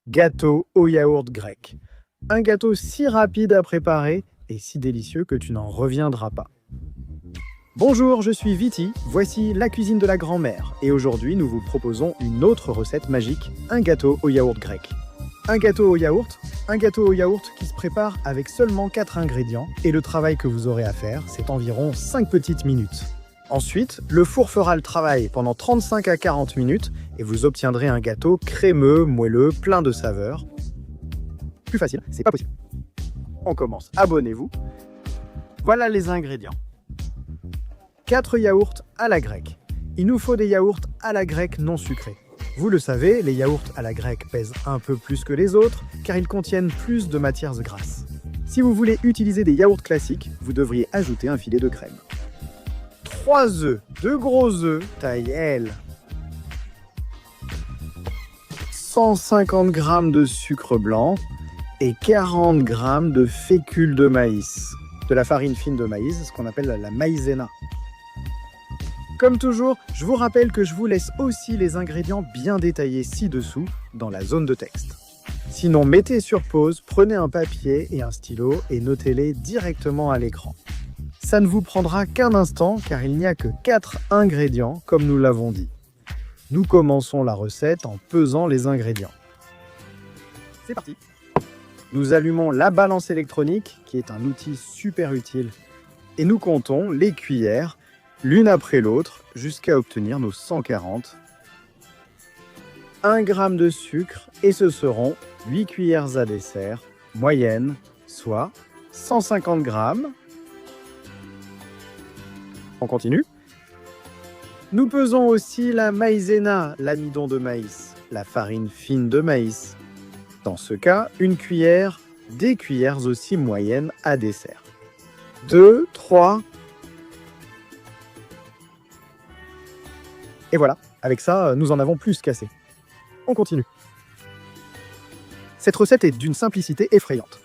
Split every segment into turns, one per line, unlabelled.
Gâteau au yaourt grec. Un gâteau si rapide à préparer et si délicieux que tu n'en reviendras pas. Bonjour, je suis Viti, voici la cuisine de la grand-mère et aujourd'hui nous vous proposons une autre recette magique, un gâteau au yaourt grec. Un gâteau au yaourt qui se prépare avec seulement 4 ingrédients et le travail que vous aurez à faire, c'est environ 5 petites minutes. Ensuite, le four fera le travail pendant 35 à 40 minutes et vous obtiendrez un gâteau crémeux, moelleux, plein de saveurs. Plus facile, c'est pas possible. On commence, abonnez-vous. Voilà les ingrédients. 4 yaourts à la grecque. Il nous faut des yaourts à la grecque non sucrés. Vous le savez, les yaourts à la grecque pèsent un peu plus que les autres car ils contiennent plus de matières grasses. Si vous voulez utiliser des yaourts classiques, vous devriez ajouter un filet de crème. 3 œufs, 2 gros œufs, taille L. 150 g de sucre blanc et 40 g de fécule de maïs, de la farine fine de maïs, ce qu'on appelle la maïzena. Comme toujours, je vous rappelle que je vous laisse aussi les ingrédients bien détaillés ci-dessous dans la zone de texte. Sinon, mettez sur pause, prenez un papier et un stylo et notez-les directement à l'écran. Ça ne vous prendra qu'un instant car il n'y a que 4 ingrédients comme nous l'avons dit. Nous commençons la recette en pesant les ingrédients. C'est parti! Nous allumons la balance électronique qui est un outil super utile et nous comptons les cuillères l'une après l'autre jusqu'à obtenir nos 140. 1 g de sucre et ce seront 8 cuillères à dessert moyenne, soit 150 g. On continue. Nous pesons aussi la maïzena, l'amidon de maïs, la farine fine de maïs. Dans ce cas, une cuillère, des cuillères aussi moyennes à dessert. 2, 3. Et voilà, avec ça, nous en avons plus qu'assez. On continue. Cette recette est d'une simplicité effrayante.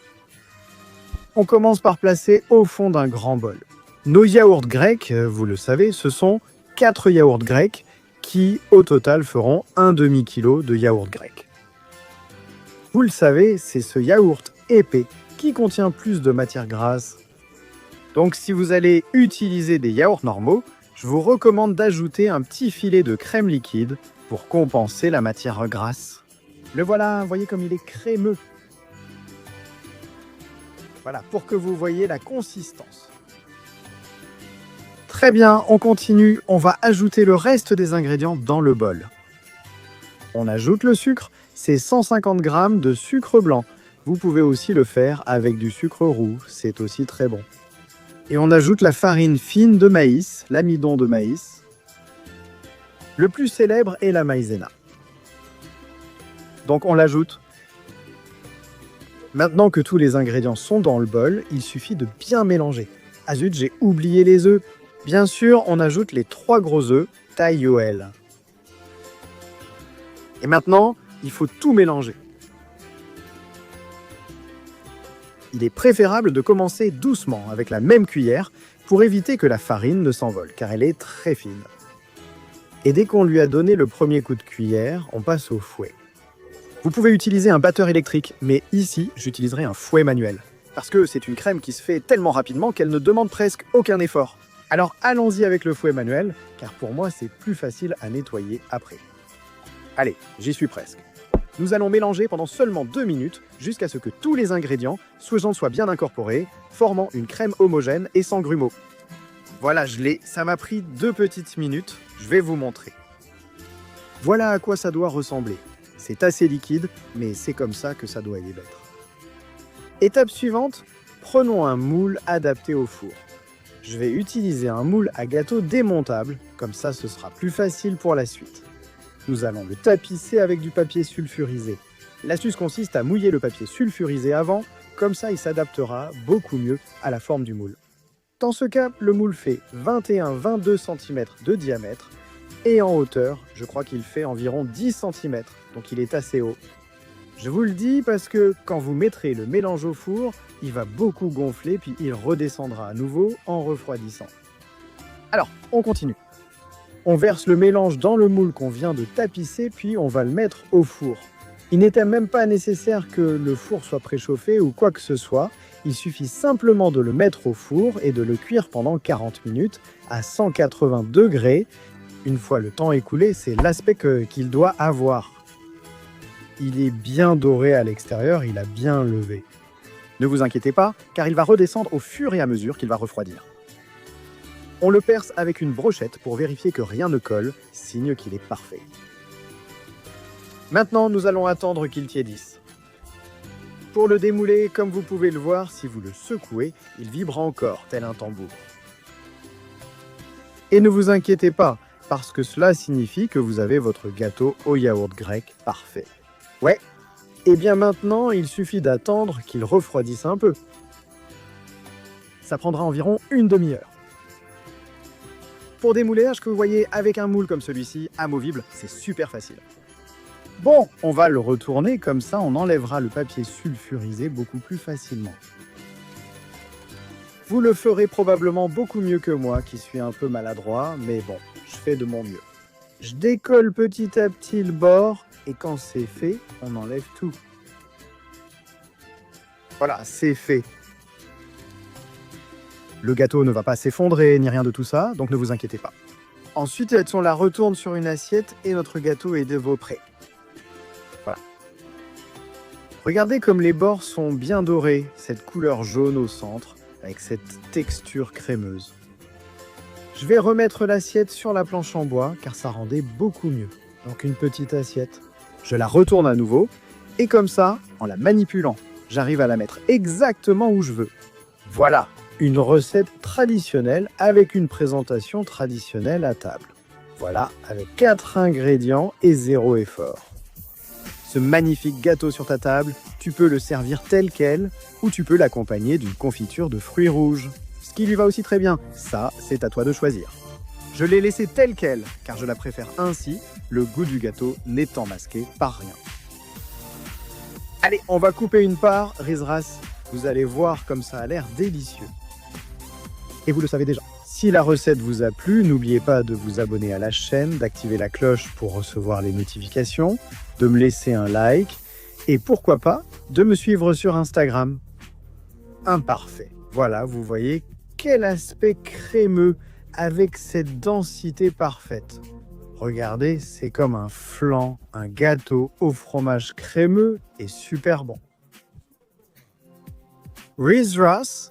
On commence par placer au fond d'un grand bol. Nos yaourts grecs, vous le savez, ce sont 4 yaourts grecs qui, au total, feront un demi-kilo de yaourt grec. Vous le savez, c'est ce yaourt épais qui contient plus de matière grasse. Donc si vous allez utiliser des yaourts normaux, je vous recommande d'ajouter un petit filet de crème liquide pour compenser la matière grasse. Le voilà, voyez comme il est crémeux. Voilà, pour que vous voyez la consistance. Très bien, on continue, on va ajouter le reste des ingrédients dans le bol. On ajoute le sucre, c'est 150 g de sucre blanc. Vous pouvez aussi le faire avec du sucre roux, c'est aussi très bon. Et on ajoute la farine fine de maïs, l'amidon de maïs. Le plus célèbre est la maïzena. Donc on l'ajoute. Maintenant que tous les ingrédients sont dans le bol, il suffit de bien mélanger. Ah zut, j'ai oublié les œufs. Bien sûr, on ajoute les 3 gros œufs, taille OL. Et maintenant, il faut tout mélanger. Il est préférable de commencer doucement avec la même cuillère pour éviter que la farine ne s'envole, car elle est très fine. Et dès qu'on lui a donné le premier coup de cuillère, on passe au fouet. Vous pouvez utiliser un batteur électrique, mais ici, j'utiliserai un fouet manuel. Parce que c'est une crème qui se fait tellement rapidement qu'elle ne demande presque aucun effort. Alors allons-y avec le fouet manuel, car pour moi c'est plus facile à nettoyer après. Allez, j'y suis presque. Nous allons mélanger pendant seulement 2 minutes jusqu'à ce que tous les ingrédients soient bien incorporés, formant une crème homogène et sans grumeaux. Voilà, je l'ai, ça m'a pris 2 petites minutes, je vais vous montrer. Voilà à quoi ça doit ressembler. C'est assez liquide, mais c'est comme ça que ça doit y être. Étape suivante, prenons un moule adapté au four. Je vais utiliser un moule à gâteau démontable, comme ça ce sera plus facile pour la suite. Nous allons le tapisser avec du papier sulfurisé. L'astuce consiste à mouiller le papier sulfurisé avant, comme ça il s'adaptera beaucoup mieux à la forme du moule. Dans ce cas, le moule fait 21-22 cm de diamètre et en hauteur, je crois qu'il fait environ 10 cm, donc il est assez haut. Je vous le dis parce que quand vous mettrez le mélange au four, il va beaucoup gonfler puis il redescendra à nouveau en refroidissant. Alors, on continue. On verse le mélange dans le moule qu'on vient de tapisser puis on va le mettre au four. Il n'était même pas nécessaire que le four soit préchauffé ou quoi que ce soit. Il suffit simplement de le mettre au four et de le cuire pendant 40 minutes à 180 degrés. Une fois le temps écoulé, c'est l'aspect qu'il doit avoir. Il est bien doré à l'extérieur, il a bien levé. Ne vous inquiétez pas, car il va redescendre au fur et à mesure qu'il va refroidir. On le perce avec une brochette pour vérifier que rien ne colle, signe qu'il est parfait. Maintenant, nous allons attendre qu'il tiédisse. Pour le démouler, comme vous pouvez le voir, si vous le secouez, il vibre encore, tel un tambour. Et ne vous inquiétez pas, parce que cela signifie que vous avez votre gâteau au yaourt grec parfait. Ouais, et bien maintenant, il suffit d'attendre qu'il refroidisse un peu. Ça prendra environ une demi-heure. Pour des moulages que vous voyez avec un moule comme celui-ci, amovible, c'est super facile. Bon, on va le retourner, comme ça on enlèvera le papier sulfurisé beaucoup plus facilement. Vous le ferez probablement beaucoup mieux que moi, qui suis un peu maladroit, mais bon, je fais de mon mieux. Je décolle petit à petit le bord, et quand c'est fait, on enlève tout. Voilà, c'est fait. Le gâteau ne va pas s'effondrer, ni rien de tout ça, donc ne vous inquiétez pas. Ensuite, on la retourne sur une assiette, et notre gâteau est de veau prêt. Voilà. Regardez comme les bords sont bien dorés, cette couleur jaune au centre, avec cette texture crémeuse. Je vais remettre l'assiette sur la planche en bois, car ça rendait beaucoup mieux. Donc une petite assiette. Je la retourne à nouveau, et comme ça, en la manipulant, j'arrive à la mettre exactement où je veux. Voilà, une recette traditionnelle avec une présentation traditionnelle à table. Voilà, avec 4 ingrédients et 0 effort. Ce magnifique gâteau sur ta table, tu peux le servir tel quel ou tu peux l'accompagner d'une confiture de fruits rouges. Ce qui lui va aussi très bien, ça, c'est à toi de choisir. Je l'ai laissé tel quel, car je la préfère ainsi, le goût du gâteau n'étant masqué par rien. Allez, on va couper une part, Rizras. Vous allez voir comme ça a l'air délicieux. Et vous le savez déjà. Si la recette vous a plu, n'oubliez pas de vous abonner à la chaîne, d'activer la cloche pour recevoir les notifications, de me laisser un like et pourquoi pas de me suivre sur Instagram. Imparfait. Voilà, vous voyez quel aspect crémeux avec cette densité parfaite. Regardez, c'est comme un flan, un gâteau au fromage crémeux et super bon. Rizras